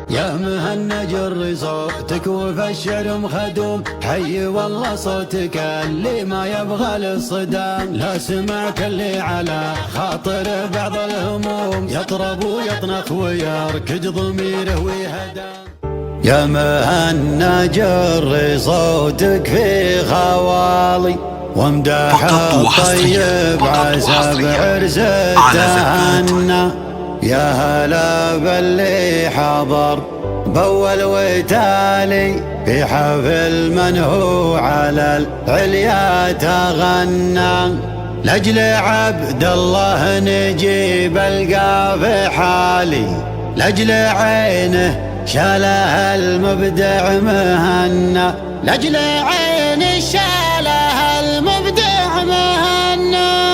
يا مهنج صوتك وفي الشعر مخدوم، حي والله صوتك اللي ما يبغى للصدام، لا سمعك اللي على خاطر بعض الهموم، يطرب ويطنخ ويركج ضميره ويهدام. يا مهنج صوتك في خوالي، وامدح الطيب عسى بعرس التهنى، يا هلا باللي حضر بأول وتالي، في حفل من هو على العليا تغنى، لأجل عبد الله نجيب القى في حالي، لأجل عينه شاله المبدع مهنا، لأجل عينه شاله المبدع مهنا.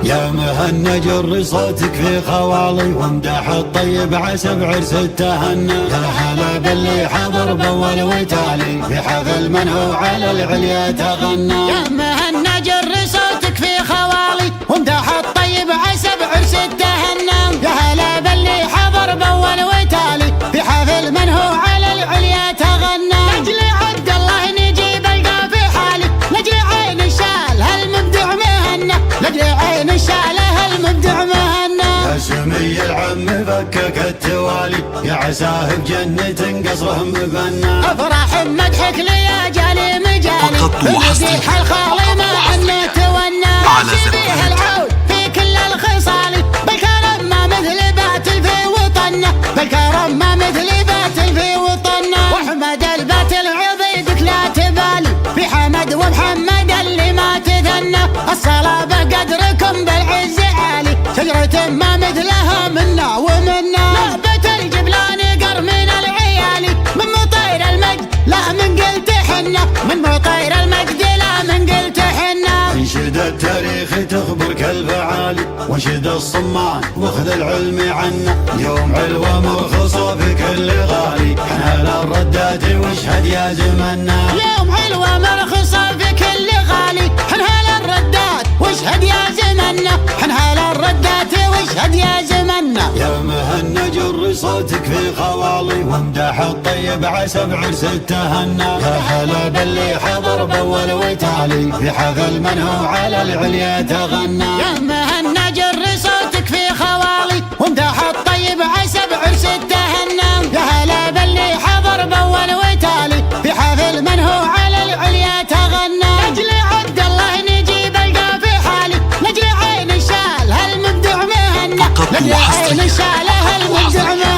يا مهنج صوتك في خوالي، وامدح الطيب عسى بعرس التهنى، يا هلا باللي حضر بأول وتالي، في حفل من هو على العليا تغنى. يا مهنج صوتك في خوالي، وامدح الطيب عسى بعرس التهنى، يا هلا باللي حضر بأول وتالي، في حفل من هو على العليا تغنى، لأجل عبد الله نجيب القى في حالي، لأجل عين شالها المبدع مهنا، لأجل عين شالها المبدع مهنا. يا سمي العم فكك التوالي، يا عساه بجنة قصره مبنى، افرح بمدحك لياجالي مجالي، بمديح الخالي ما عنه تونى، شبيه العود في كل الخصال، بالكرم ما مثل باتل في وطنه، بالكرم ما مثل باتل في وطنه، واحمد الباتل عضيدك لا تبالي، في حمد ومحمد اللي ما تثنى، الصلابه قدركم بالعز عالي، شجرة ما مثلها منا ومنا، لعبة الجبلان قر من العيالي، من مطير المجد لا من قلت حنا، من مطير المجد لا من قلت حنا. انشد التاريخ تخبرك الفعالي، وانشد الصمان واخذ العلم عنا، يوم علوة مرخصة في كل غالي، حنال الردات واشهد يا زمنا، يوم علوة مرخصة في كل غالي، حنال الردات واشهد يا زمنا، حنال الردات واشهد يا زمنا. يا مهنج صوتك في خوالي، وامدح الطيب عسى بعرس التهنى، يا هلا باللي حضر بأول وتالي، في حفل من هو على العليا تغنى. يا مهنج صوتك في خوالي، وامدح الطيب عسى بعرس التهنى، يا هلا باللي حضر بأول وتالي، في حفل من هو على العليا تغنى، لأجل عبد الله نجيب القى في حالي، لأجل عين شالها المبدع مهنا، لأجل عين شالها المبدع مهنا.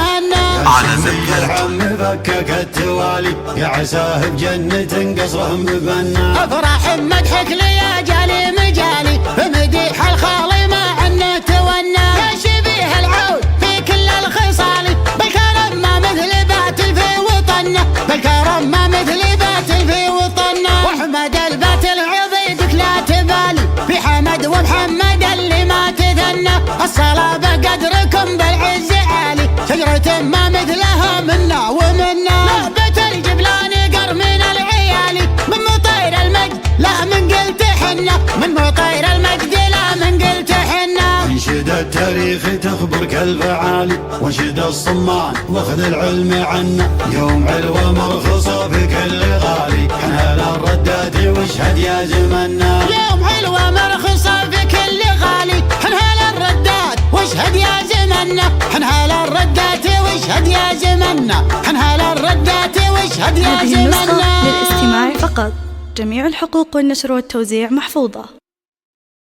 يا سمي العم فكك التوالي، يا عساه بجنة قصره مبنى، افرح بمدحك لياجالي مجالي، بمديح الخالي ما عنه تونى، يا شبيه العود في كل الخصال، بالكرم ما مثل باتل في وطنه، بالكرم ما مثل باتل في وطنه، واحمد الباتل عضيدك لا تبالي، في حمد ومحمد اللي ما تثنى، الصلابه قدركم بالعز عالي، شجرة ما مثلها منا ومنا، لعبة الجبلان قر من العيالي، من مطير المجد لا من قلت حنا، من مطير المجد لا من قلت حنا. انشد التاريخ تخبرك الفعالي، وانشد الصمان واخذ العلم عنا، يوم علوة مرخصة في كل غالي، حنال الردات واشهد يا زمنا، يوم علوة مرخصة في كل غالي، حنهال الردات واشهد يا زمنا، حنهال الردات واشهد يا زمنا، حنهال الردات واشهد يا هذه زمنا. النسخة للاستماع فقط، جميع الحقوق والنشر والتوزيع محفوظة.